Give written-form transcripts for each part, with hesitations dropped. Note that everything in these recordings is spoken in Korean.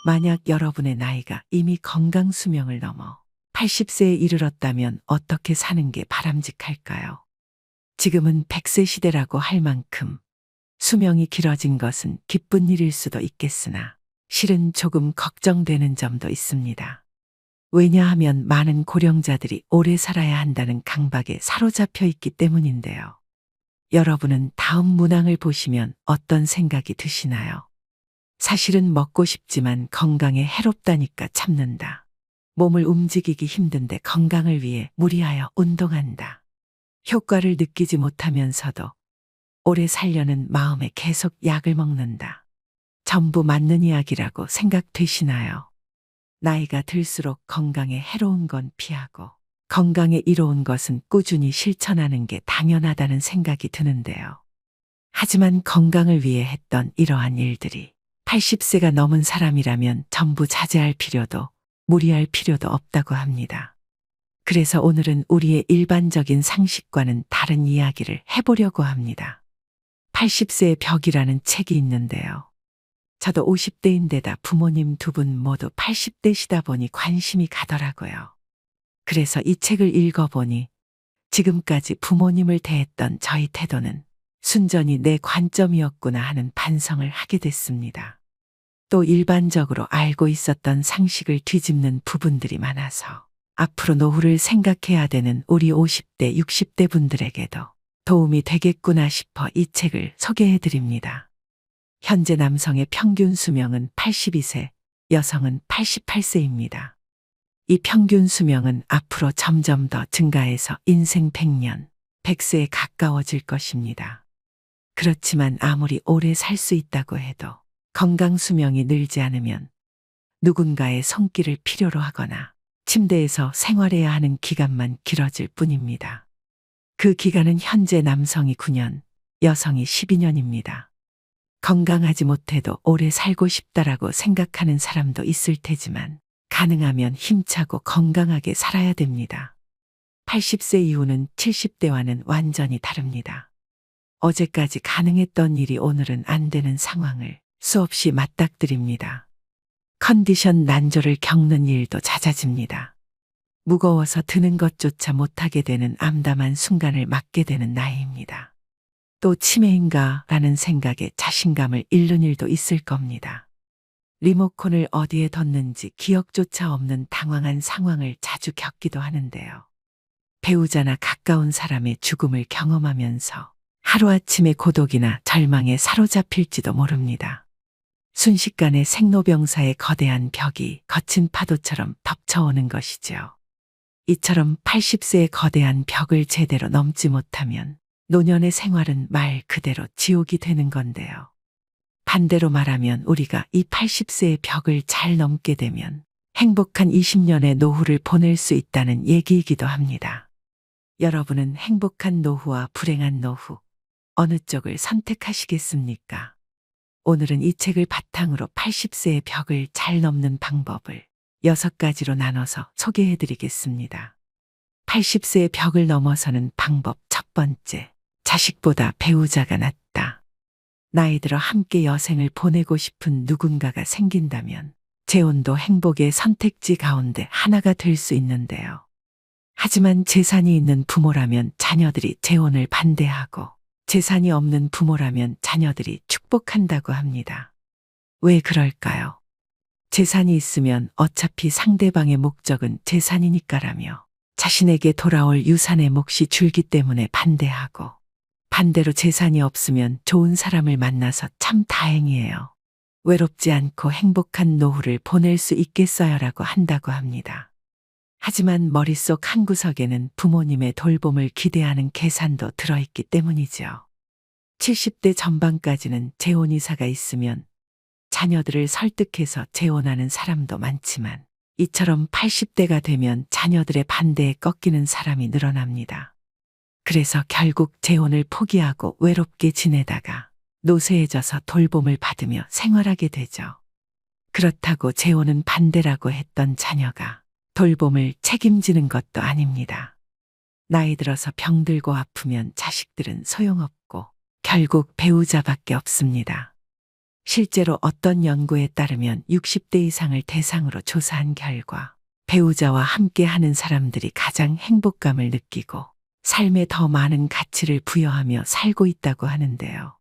만약 여러분의 나이가 이미 건강 수명을 넘어 80세에 이르렀다면 어떻게 사는 게 바람직할까요? 지금은 100세 시대라고 할 만큼 수명이 길어진 것은 기쁜 일일 수도 있겠으나 실은 조금 걱정되는 점도 있습니다. 왜냐하면 많은 고령자들이 오래 살아야 한다는 강박에 사로잡혀 있기 때문인데요. 여러분은 다음 문항을 보시면 어떤 생각이 드시나요? 사실은 먹고 싶지만 건강에 해롭다니까 참는다. 몸을 움직이기 힘든데 건강을 위해 무리하여 운동한다. 효과를 느끼지 못하면서도 오래 살려는 마음에 계속 약을 먹는다. 전부 맞는 이야기라고 생각되시나요? 나이가 들수록 건강에 해로운 건 피하고 건강에 이로운 것은 꾸준히 실천하는 게 당연하다는 생각이 드는데요. 하지만 건강을 위해 했던 이러한 일들이 80세가 넘은 사람이라면 전부 자제할 필요도 무리할 필요도 없다고 합니다. 그래서 오늘은 우리의 일반적인 상식과는 다른 이야기를 해보려고 합니다. 80세의 벽이라는 책이 있는데요. 저도 50대인데다 부모님 두 분 모두 80대시다 보니 관심이 가더라고요. 그래서 이 책을 읽어보니 지금까지 부모님을 대했던 저희 태도는 순전히 내 관점이었구나 하는 반성을 하게 됐습니다. 또 일반적으로 알고 있었던 상식을 뒤집는 부분들이 많아서 앞으로 노후를 생각해야 되는 우리 50대, 60대 분들에게도 도움이 되겠구나 싶어 이 책을 소개해 드립니다. 현재 남성의 평균 수명은 82세, 여성은 88세입니다. 이 평균 수명은 앞으로 점점 더 증가해서 인생 100년, 100세에 가까워질 것입니다. 그렇지만 아무리 오래 살 수 있다고 해도 건강 수명이 늘지 않으면 누군가의 손길을 필요로 하거나 침대에서 생활해야 하는 기간만 길어질 뿐입니다. 그 기간은 현재 남성이 9년, 여성이 12년입니다. 건강하지 못해도 오래 살고 싶다라고 생각하는 사람도 있을 테지만 가능하면 힘차고 건강하게 살아야 됩니다. 80세 이후는 70대와는 완전히 다릅니다. 어제까지 가능했던 일이 오늘은 안 되는 상황을 수없이 맞닥뜨립니다. 컨디션 난조를 겪는 일도 잦아집니다. 무거워서 드는 것조차 못하게 되는 암담한 순간을 맞게 되는 나이입니다. 또 치매인가 라는 생각에 자신감을 잃는 일도 있을 겁니다. 리모컨을 어디에 뒀는지 기억조차 없는 당황한 상황을 자주 겪기도 하는데요. 배우자나 가까운 사람의 죽음을 경험하면서 하루아침에 고독이나 절망에 사로잡힐지도 모릅니다. 순식간에 생로병사의 거대한 벽이 거친 파도처럼 덮쳐오는 것이죠. 이처럼 80세의 거대한 벽을 제대로 넘지 못하면 노년의 생활은 말 그대로 지옥이 되는 건데요. 반대로 말하면 우리가 이 80세의 벽을 잘 넘게 되면 행복한 20년의 노후를 보낼 수 있다는 얘기이기도 합니다. 여러분은 행복한 노후와 불행한 노후, 어느 쪽을 선택하시겠습니까? 오늘은 이 책을 바탕으로 80세의 벽을 잘 넘는 방법을 6가지로 나눠서 소개해 드리겠습니다. 80세의 벽을 넘어서는 방법 첫 번째, 자식보다 배우자가 낫다. 나이 들어 함께 여생을 보내고 싶은 누군가가 생긴다면 재혼도 행복의 선택지 가운데 하나가 될 수 있는데요. 하지만 재산이 있는 부모라면 자녀들이 재혼을 반대하고 재산이 없는 부모라면 자녀들이 축복한다고 합니다. 왜 그럴까요? 재산이 있으면 어차피 상대방의 목적은 재산이니까라며 자신에게 돌아올 유산의 몫이 줄기 때문에 반대하고, 반대로 재산이 없으면 좋은 사람을 만나서 참 다행이에요. 외롭지 않고 행복한 노후를 보낼 수 있겠어요라고 한다고 합니다. 하지만 머릿속 한구석에는 부모님의 돌봄을 기대하는 계산도 들어있기 때문이죠. 70대 전반까지는 재혼 이사가 있으면 자녀들을 설득해서 재혼하는 사람도 많지만 이처럼 80대가 되면 자녀들의 반대에 꺾이는 사람이 늘어납니다. 그래서 결국 재혼을 포기하고 외롭게 지내다가 노쇠해져서 돌봄을 받으며 생활하게 되죠. 그렇다고 재혼은 반대라고 했던 자녀가 돌봄을 책임지는 것도 아닙니다. 나이 들어서 병들고 아프면 자식들은 소용없고 결국 배우자밖에 없습니다. 실제로 어떤 연구에 따르면 60대 이상을 대상으로 조사한 결과 배우자와 함께 하는 사람들이 가장 행복감을 느끼고 삶에 더 많은 가치를 부여하며 살고 있다고 하는데요.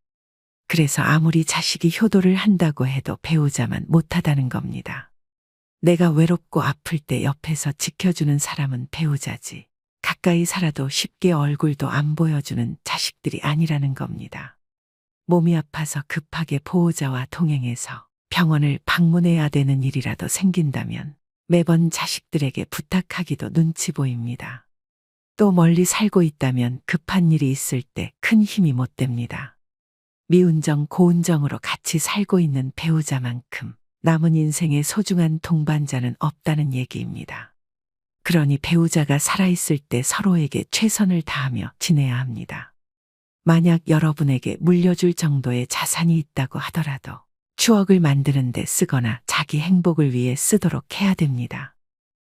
그래서 아무리 자식이 효도를 한다고 해도 배우자만 못하다는 겁니다. 내가 외롭고 아플 때 옆에서 지켜주는 사람은 배우자지. 가까이 살아도 쉽게 얼굴도 안 보여주는 자식들이 아니라는 겁니다. 몸이 아파서 급하게 보호자와 동행해서 병원을 방문해야 되는 일이라도 생긴다면 매번 자식들에게 부탁하기도 눈치 보입니다. 또 멀리 살고 있다면 급한 일이 있을 때 큰 힘이 못 됩니다. 미운정 고운정으로 같이 살고 있는 배우자만큼 남은 인생의 소중한 동반자는 없다는 얘기입니다. 그러니 배우자가 살아있을 때 서로에게 최선을 다하며 지내야 합니다. 만약 여러분에게 물려줄 정도의 자산이 있다고 하더라도 추억을 만드는 데 쓰거나 자기 행복을 위해 쓰도록 해야 됩니다.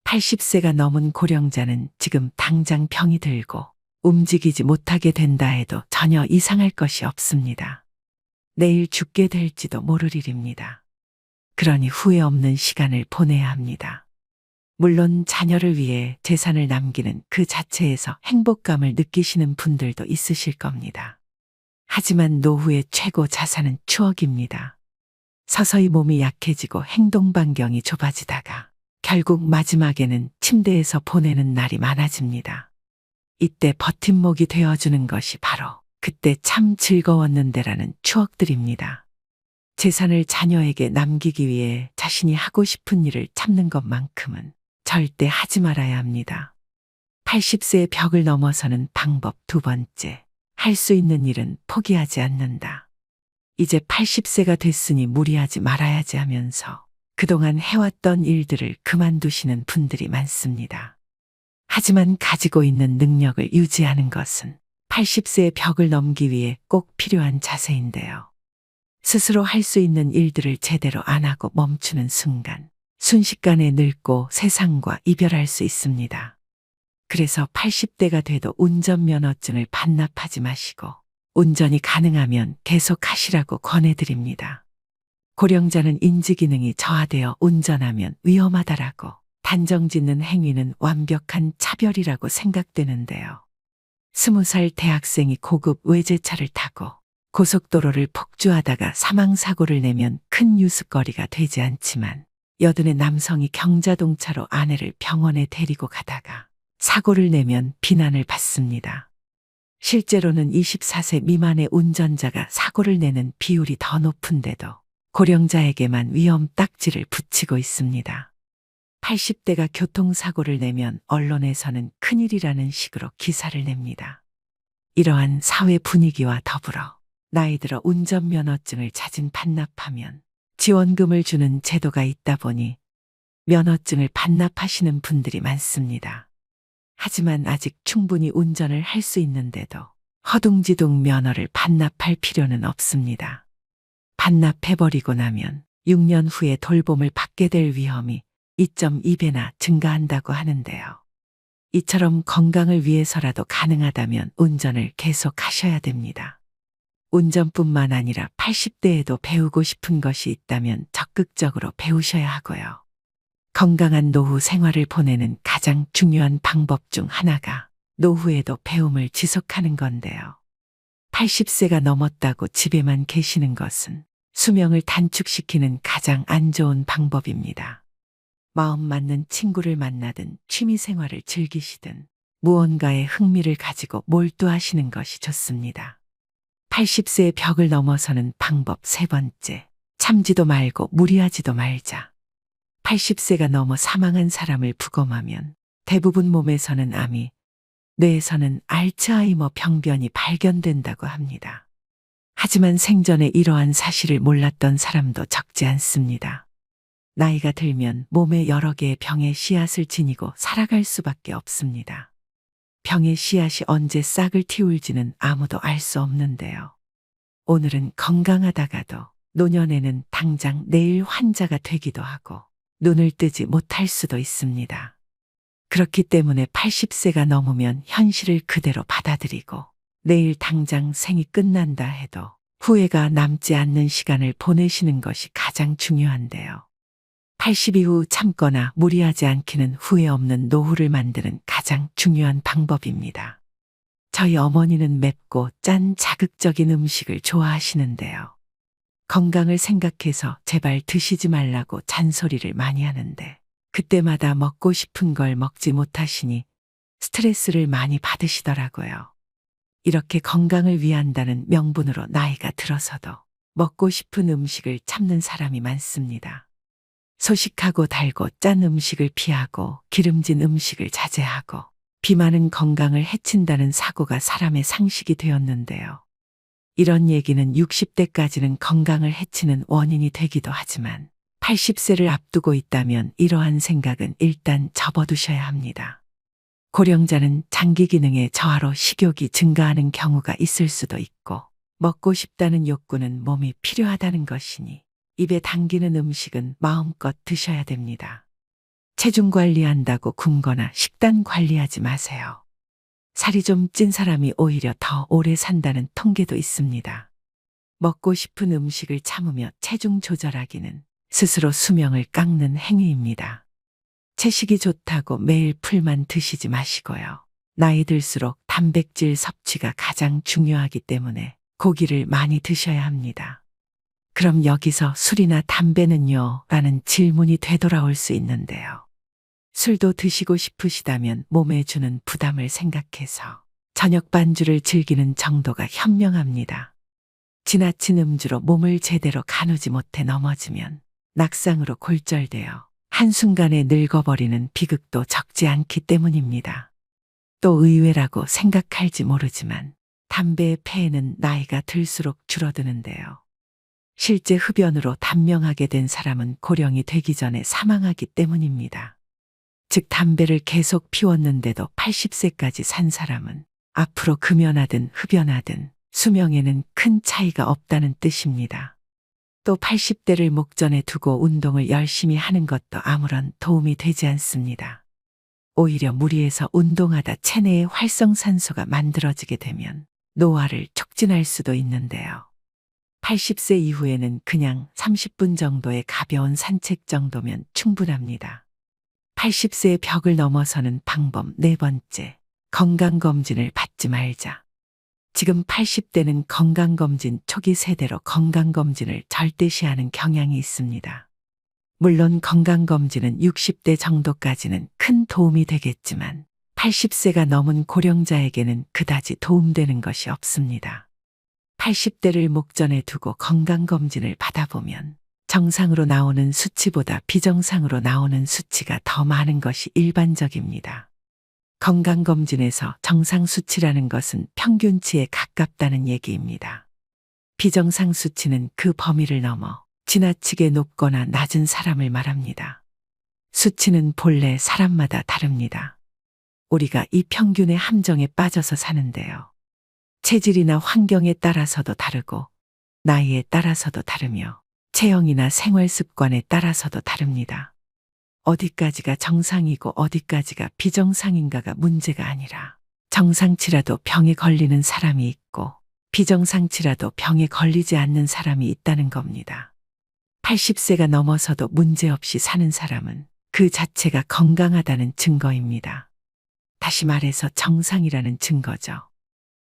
80세가 넘은 고령자는 지금 당장 병이 들고 움직이지 못하게 된다 해도 전혀 이상할 것이 없습니다. 내일 죽게 될지도 모를 일입니다. 그러니 후회 없는 시간을 보내야 합니다. 물론 자녀를 위해 재산을 남기는 그 자체에서 행복감을 느끼시는 분들도 있으실 겁니다. 하지만 노후의 최고 자산은 추억입니다. 서서히 몸이 약해지고 행동 반경이 좁아지다가 결국 마지막에는 침대에서 보내는 날이 많아집니다. 이때 버팀목이 되어주는 것이 바로 그때 참 즐거웠는데라는 추억들입니다. 재산을 자녀에게 남기기 위해 자신이 하고 싶은 일을 참는 것만큼은 절대 하지 말아야 합니다. 80세의 벽을 넘어서는 방법 두 번째, 할 수 있는 일은 포기하지 않는다. 이제 80세가 됐으니 무리하지 말아야지 하면서 그동안 해왔던 일들을 그만두시는 분들이 많습니다. 하지만 가지고 있는 능력을 유지하는 것은 80세의 벽을 넘기 위해 꼭 필요한 자세인데요. 스스로 할 수 있는 일들을 제대로 안 하고 멈추는 순간 순식간에 늙고 세상과 이별할 수 있습니다. 그래서 80대가 돼도 운전면허증을 반납하지 마시고 운전이 가능하면 계속 하시라고 권해드립니다. 고령자는 인지기능이 저하되어 운전하면 위험하다라고 단정짓는 행위는 완벽한 차별이라고 생각되는데요. 20살 대학생이 고급 외제차를 타고 고속도로를 폭주하다가 사망사고를 내면 큰 뉴스거리가 되지 않지만 80의 남성이 경자동차로 아내를 병원에 데리고 가다가 사고를 내면 비난을 받습니다. 실제로는 24세 미만의 운전자가 사고를 내는 비율이 더 높은데도 고령자에게만 위험 딱지를 붙이고 있습니다. 80대가 교통사고를 내면 언론에서는 큰일이라는 식으로 기사를 냅니다. 이러한 사회 분위기와 더불어 나이 들어 운전면허증을 자진 반납하면 지원금을 주는 제도가 있다 보니 면허증을 반납하시는 분들이 많습니다. 하지만 아직 충분히 운전을 할 수 있는데도 허둥지둥 면허를 반납할 필요는 없습니다. 반납해버리고 나면 6년 후에 돌봄을 받게 될 위험이 2.2배나 증가한다고 하는데요. 이처럼 건강을 위해서라도 가능하다면 운전을 계속 하셔야 됩니다. 운전뿐만 아니라 80대에도 배우고 싶은 것이 있다면 적극적으로 배우셔야 하고요. 건강한 노후 생활을 보내는 가장 중요한 방법 중 하나가 노후에도 배움을 지속하는 건데요. 80세가 넘었다고 집에만 계시는 것은 수명을 단축시키는 가장 안 좋은 방법입니다. 마음 맞는 친구를 만나든 취미 생활을 즐기시든 무언가에 흥미를 가지고 몰두하시는 것이 좋습니다. 80세의 벽을 넘어서는 방법 세 번째, 참지도 말고 무리하지도 말자. 80세가 넘어 사망한 사람을 부검하면 대부분 몸에서는 암이, 뇌에서는 알츠하이머 병변이 발견된다고 합니다. 하지만 생전에 이러한 사실을 몰랐던 사람도 적지 않습니다. 나이가 들면 몸에 여러 개의 병의 씨앗을 지니고 살아갈 수밖에 없습니다. 병의 씨앗이 언제 싹을 틔울지는 아무도 알 수 없는데요. 오늘은 건강하다가도 노년에는 당장 내일 환자가 되기도 하고 눈을 뜨지 못할 수도 있습니다. 그렇기 때문에 80세가 넘으면 현실을 그대로 받아들이고 내일 당장 생이 끝난다 해도 후회가 남지 않는 시간을 보내시는 것이 가장 중요한데요. 80 이후 참거나 무리하지 않기는 후회 없는 노후를 만드는 가장 중요한 방법입니다. 저희 어머니는 맵고 짠 자극적인 음식을 좋아하시는데요. 건강을 생각해서 제발 드시지 말라고 잔소리를 많이 하는데 그때마다 먹고 싶은 걸 먹지 못하시니 스트레스를 많이 받으시더라고요. 이렇게 건강을 위한다는 명분으로 나이가 들어서도 먹고 싶은 음식을 참는 사람이 많습니다. 소식하고 달고 짠 음식을 피하고 기름진 음식을 자제하고 비만은 건강을 해친다는 사고가 사람의 상식이 되었는데요. 이런 얘기는 60대까지는 건강을 해치는 원인이 되기도 하지만 80세를 앞두고 있다면 이러한 생각은 일단 접어두셔야 합니다. 고령자는 장기 기능의 저하로 식욕이 증가하는 경우가 있을 수도 있고 먹고 싶다는 욕구는 몸이 필요하다는 것이니 입에 당기는 음식은 마음껏 드셔야 됩니다. 체중 관리한다고 굶거나 식단 관리하지 마세요. 살이 좀 찐 사람이 오히려 더 오래 산다는 통계도 있습니다. 먹고 싶은 음식을 참으며 체중 조절하기는 스스로 수명을 깎는 행위입니다. 채식이 좋다고 매일 풀만 드시지 마시고요. 나이 들수록 단백질 섭취가 가장 중요하기 때문에 고기를 많이 드셔야 합니다. 그럼 여기서 술이나 담배는요? 라는 질문이 되돌아올 수 있는데요. 술도 드시고 싶으시다면 몸에 주는 부담을 생각해서 저녁 반주를 즐기는 정도가 현명합니다. 지나친 음주로 몸을 제대로 가누지 못해 넘어지면 낙상으로 골절되어 한순간에 늙어버리는 비극도 적지 않기 때문입니다. 또 의외라고 생각할지 모르지만 담배의 폐해는 나이가 들수록 줄어드는데요. 실제 흡연으로 단명하게 된 사람은 고령이 되기 전에 사망하기 때문입니다. 즉 담배를 계속 피웠는데도 80세까지 산 사람은 앞으로 금연하든 흡연하든 수명에는 큰 차이가 없다는 뜻입니다. 또 80대를 목전에 두고 운동을 열심히 하는 것도 아무런 도움이 되지 않습니다. 오히려 무리해서 운동하다 체내에 활성산소가 만들어지게 되면 노화를 촉진할 수도 있는데요. 80세 이후에는 그냥 30분 정도의 가벼운 산책 정도면 충분합니다. 80세의 벽을 넘어서는 방법 네 번째, 건강검진을 받지 말자. 지금 80대는 건강검진 초기 세대로 건강검진을 절대시하는 경향이 있습니다. 물론 건강검진은 60대 정도까지는 큰 도움이 되겠지만 80세가 넘은 고령자에게는 그다지 도움되는 것이 없습니다. 80대를 목전에 두고 건강검진을 받아보면 정상으로 나오는 수치보다 비정상으로 나오는 수치가 더 많은 것이 일반적입니다. 건강검진에서 정상 수치라는 것은 평균치에 가깝다는 얘기입니다. 비정상 수치는 그 범위를 넘어 지나치게 높거나 낮은 사람을 말합니다. 수치는 본래 사람마다 다릅니다. 우리가 이 평균의 함정에 빠져서 사는데요. 체질이나 환경에 따라서도 다르고 나이에 따라서도 다르며 체형이나 생활 습관에 따라서도 다릅니다. 어디까지가 정상이고 어디까지가 비정상인가가 문제가 아니라 정상치라도 병에 걸리는 사람이 있고 비정상치라도 병에 걸리지 않는 사람이 있다는 겁니다. 80세가 넘어서도 문제없이 사는 사람은 그 자체가 건강하다는 증거입니다. 다시 말해서 정상이라는 증거죠.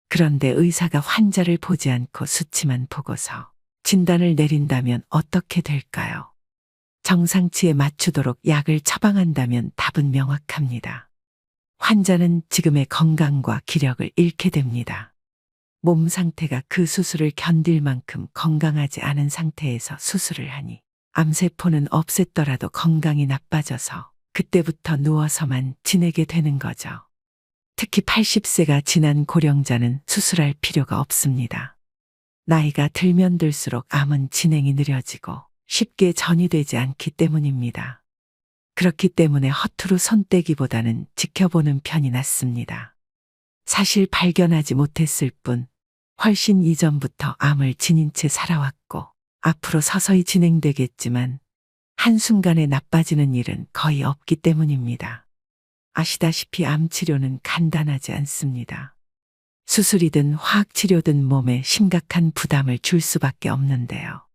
그런데 의사가 환자를 보지 않고 수치만 보고서 진단을 내린다면 어떻게 될까요? 정상치에 맞추도록 약을 처방한다면 답은 명확합니다. 환자는 지금의 건강과 기력을 잃게 됩니다. 몸 상태가 그 수술을 견딜 만큼 건강하지 않은 상태에서 수술을 하니 암세포는 없앴더라도 건강이 나빠져서 그때부터 누워서만 지내게 되는 거죠. 특히 80세가 지난 고령자는 수술할 필요가 없습니다. 나이가 들면 들수록 암은 진행이 느려지고 쉽게 전이되지 않기 때문입니다. 그렇기 때문에 허투루 손 떼기보다는 지켜보는 편이 낫습니다. 사실 발견하지 못했을 뿐 훨씬 이전부터 암을 지닌 채 살아왔고 앞으로 서서히 진행되겠지만 한순간에 나빠지는 일은 거의 없기 때문입니다. 아시다시피 암 치료는 간단하지 않습니다. 수술이든 화학치료든 몸에 심각한 부담을 줄 수밖에 없는데요.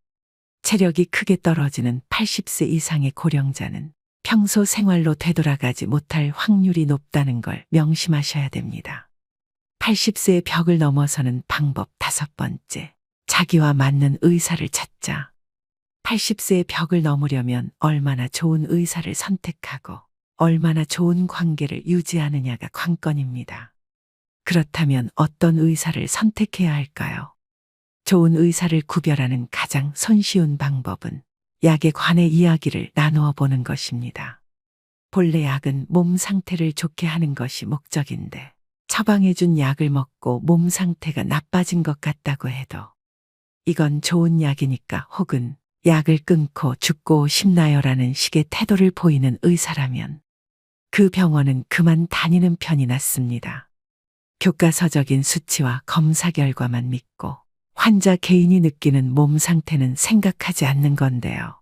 체력이 크게 떨어지는 80세 이상의 고령자는 평소 생활로 되돌아가지 못할 확률이 높다는 걸 명심하셔야 됩니다. 80세의 벽을 넘어서는 방법 5번째. 자기와 맞는 의사를 찾자. 80세의 벽을 넘으려면 얼마나 좋은 의사를 선택하고 얼마나 좋은 관계를 유지하느냐가 관건입니다. 그렇다면 어떤 의사를 선택해야 할까요? 좋은 의사를 구별하는 가장 손쉬운 방법은 약에 관해 이야기를 나누어 보는 것입니다. 본래 약은 몸 상태를 좋게 하는 것이 목적인데 처방해준 약을 먹고 몸 상태가 나빠진 것 같다고 해도 이건 좋은 약이니까 혹은 약을 끊고 죽고 싶나요라는 식의 태도를 보이는 의사라면 그 병원은 그만 다니는 편이 낫습니다. 교과서적인 수치와 검사 결과만 믿고 환자 개인이 느끼는 몸 상태는 생각하지 않는 건데요.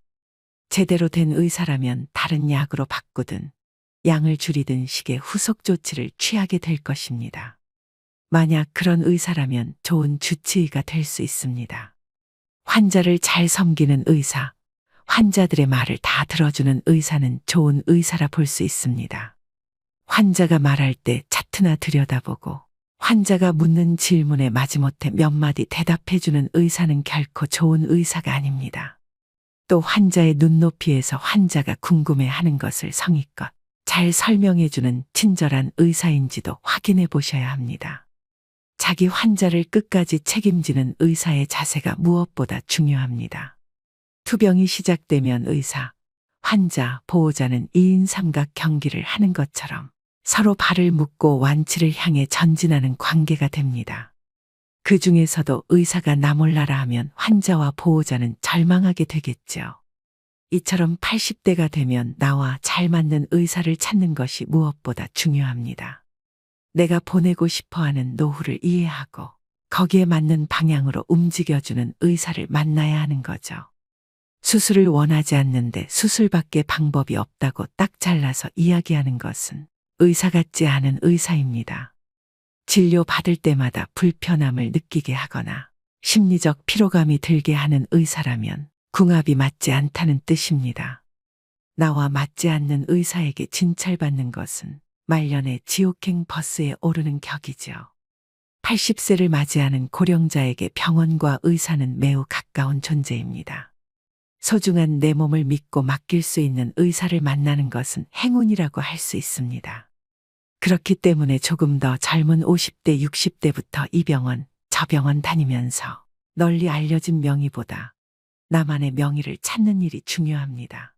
제대로 된 의사라면 다른 약으로 바꾸든 양을 줄이든 식의 후속 조치를 취하게 될 것입니다. 만약 그런 의사라면 좋은 주치의가 될 수 있습니다. 환자를 잘 섬기는 의사, 환자들의 말을 다 들어주는 의사는 좋은 의사라 볼 수 있습니다. 환자가 말할 때 차트나 들여다보고 환자가 묻는 질문에 마지못해 몇 마디 대답해주는 의사는 결코 좋은 의사가 아닙니다. 또 환자의 눈높이에서 환자가 궁금해하는 것을 성의껏 잘 설명해주는 친절한 의사인지도 확인해 보셔야 합니다. 자기 환자를 끝까지 책임지는 의사의 자세가 무엇보다 중요합니다. 투병이 시작되면 의사, 환자, 보호자는 2인 삼각 경기를 하는 것처럼 서로 발을 묶고 완치를 향해 전진하는 관계가 됩니다. 그 중에서도 의사가 나 몰라라 하면 환자와 보호자는 절망하게 되겠죠. 이처럼 80대가 되면 나와 잘 맞는 의사를 찾는 것이 무엇보다 중요합니다. 내가 보내고 싶어하는 노후를 이해하고 거기에 맞는 방향으로 움직여주는 의사를 만나야 하는 거죠. 수술을 원하지 않는데 수술밖에 방법이 없다고 딱 잘라서 이야기하는 것은 의사 같지 않은 의사입니다. 진료 받을 때마다 불편함을 느끼게 하거나 심리적 피로감이 들게 하는 의사라면 궁합이 맞지 않다는 뜻입니다. 나와 맞지 않는 의사에게 진찰받는 것은 말년에 지옥행 버스에 오르는 격이죠. 80세를 맞이하는 고령자에게 병원과 의사는 매우 가까운 존재입니다. 소중한 내 몸을 믿고 맡길 수 있는 의사를 만나는 것은 행운이라고 할 수 있습니다. 그렇기 때문에 조금 더 젊은 50대, 60대부터 이 병원, 저 병원 다니면서 널리 알려진 명의보다 나만의 명의를 찾는 일이 중요합니다.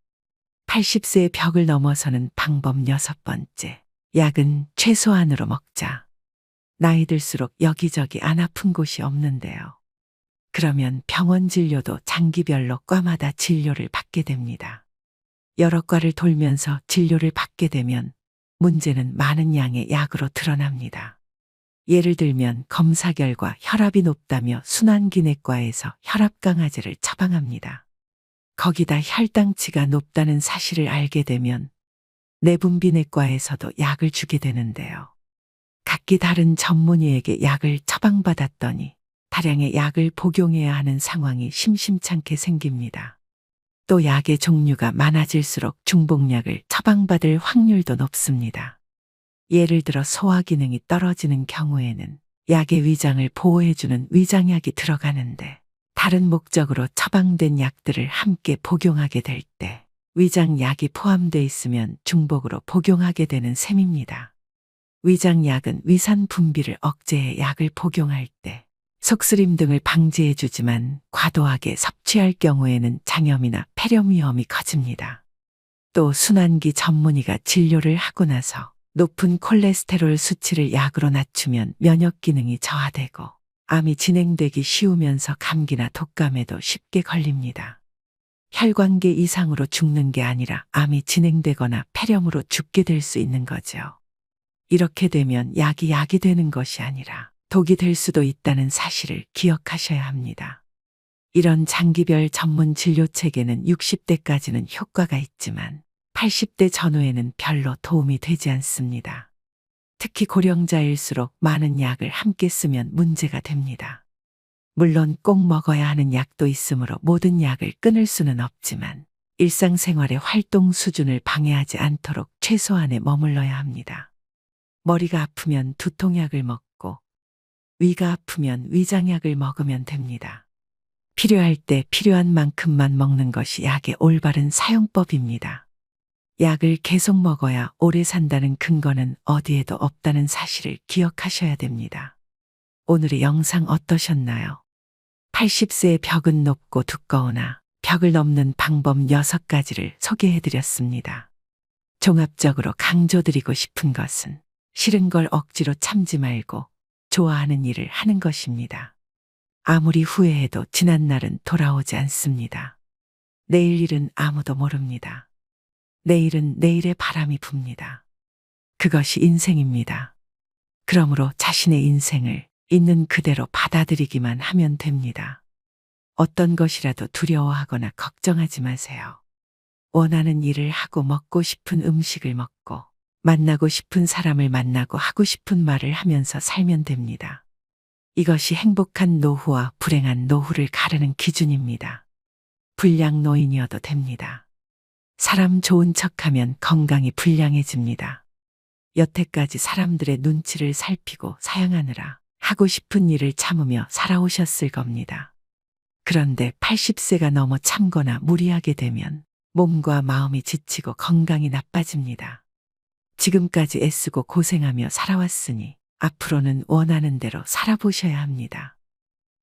80세의 벽을 넘어서는 방법 6번째. 약은 최소한으로 먹자. 나이 들수록 여기저기 안 아픈 곳이 없는데요. 그러면 병원 진료도 장기별로 과마다 진료를 받게 됩니다. 여러 과를 돌면서 진료를 받게 되면 문제는 많은 양의 약으로 드러납니다. 예를 들면 검사 결과 혈압이 높다며 순환기내과에서 혈압 강화제를 처방합니다. 거기다 혈당치가 높다는 사실을 알게 되면 내분비내과에서도 약을 주게 되는데요. 각기 다른 전문의에게 약을 처방받았더니 다량의 약을 복용해야 하는 상황이 심심찮게 생깁니다. 또 약의 종류가 많아질수록 중복약을 처방받을 확률도 높습니다. 예를 들어 소화 기능이 떨어지는 경우에는 약의 위장을 보호해주는 위장약이 들어가는데 다른 목적으로 처방된 약들을 함께 복용하게 될 때 위장약이 포함되어 있으면 중복으로 복용하게 되는 셈입니다. 위장약은 위산 분비를 억제해 약을 복용할 때 속쓰림 등을 방지해 주지만 과도하게 섭취할 경우에는 장염이나 폐렴 위험이 커집니다. 또 순환기 전문의가 진료를 하고 나서 높은 콜레스테롤 수치를 약으로 낮추면 면역 기능이 저하되고 암이 진행되기 쉬우면서 감기나 독감에도 쉽게 걸립니다. 혈관계 이상으로 죽는 게 아니라 암이 진행되거나 폐렴으로 죽게 될 수 있는 거죠. 이렇게 되면 약이 되는 것이 아니라 독이 될 수도 있다는 사실을 기억하셔야 합니다. 이런 장기별 전문 진료 체계는 60대까지는 효과가 있지만 80대 전후에는 별로 도움이 되지 않습니다. 특히 고령자일수록 많은 약을 함께 쓰면 문제가 됩니다. 물론 꼭 먹어야 하는 약도 있으므로 모든 약을 끊을 수는 없지만 일상생활의 활동 수준을 방해하지 않도록 최소한에 머물러야 합니다. 머리가 아프면 두통약을 먹고 위가 아프면 위장약을 먹으면 됩니다. 필요할 때 필요한 만큼만 먹는 것이 약의 올바른 사용법입니다. 약을 계속 먹어야 오래 산다는 근거는 어디에도 없다는 사실을 기억하셔야 됩니다. 오늘의 영상 어떠셨나요? 80세의 벽은 높고 두꺼우나 벽을 넘는 방법 6가지를 소개해드렸습니다. 종합적으로 강조드리고 싶은 것은 싫은 걸 억지로 참지 말고 좋아하는 일을 하는 것입니다. 아무리 후회해도 지난 날은 돌아오지 않습니다. 내일 일은 아무도 모릅니다. 내일은 내일의 바람이 붑니다. 그것이 인생입니다. 그러므로 자신의 인생을 있는 그대로 받아들이기만 하면 됩니다. 어떤 것이라도 두려워하거나 걱정하지 마세요. 원하는 일을 하고 먹고 싶은 음식을 먹고 만나고 싶은 사람을 만나고 하고 싶은 말을 하면서 살면 됩니다. 이것이 행복한 노후와 불행한 노후를 가르는 기준입니다. 불량 노인이어도 됩니다. 사람 좋은 척하면 건강이 불량해집니다. 여태까지 사람들의 눈치를 살피고 사양하느라 하고 싶은 일을 참으며 살아오셨을 겁니다. 그런데 80세가 넘어 참거나 무리하게 되면 몸과 마음이 지치고 건강이 나빠집니다. 지금까지 애쓰고 고생하며 살아왔으니 앞으로는 원하는 대로 살아보셔야 합니다.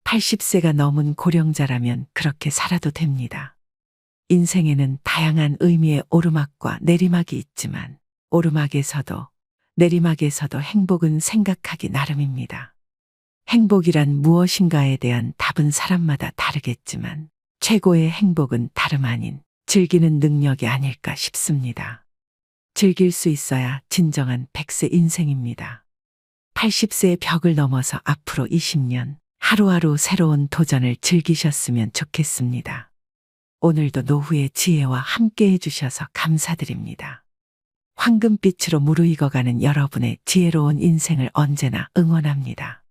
80세가 넘은 고령자라면 그렇게 살아도 됩니다. 인생에는 다양한 의미의 오르막과 내리막이 있지만 오르막에서도 내리막에서도 행복은 생각하기 나름입니다. 행복이란 무엇인가에 대한 답은 사람마다 다르겠지만 최고의 행복은 다름 아닌 즐기는 능력이 아닐까 싶습니다. 즐길 수 있어야 진정한 100세 인생입니다. 80세의 벽을 넘어서 앞으로 20년 하루하루 새로운 도전을 즐기셨으면 좋겠습니다. 오늘도 노후의 지혜와 함께 해주셔서 감사드립니다. 황금빛으로 무르익어가는 여러분의 지혜로운 인생을 언제나 응원합니다.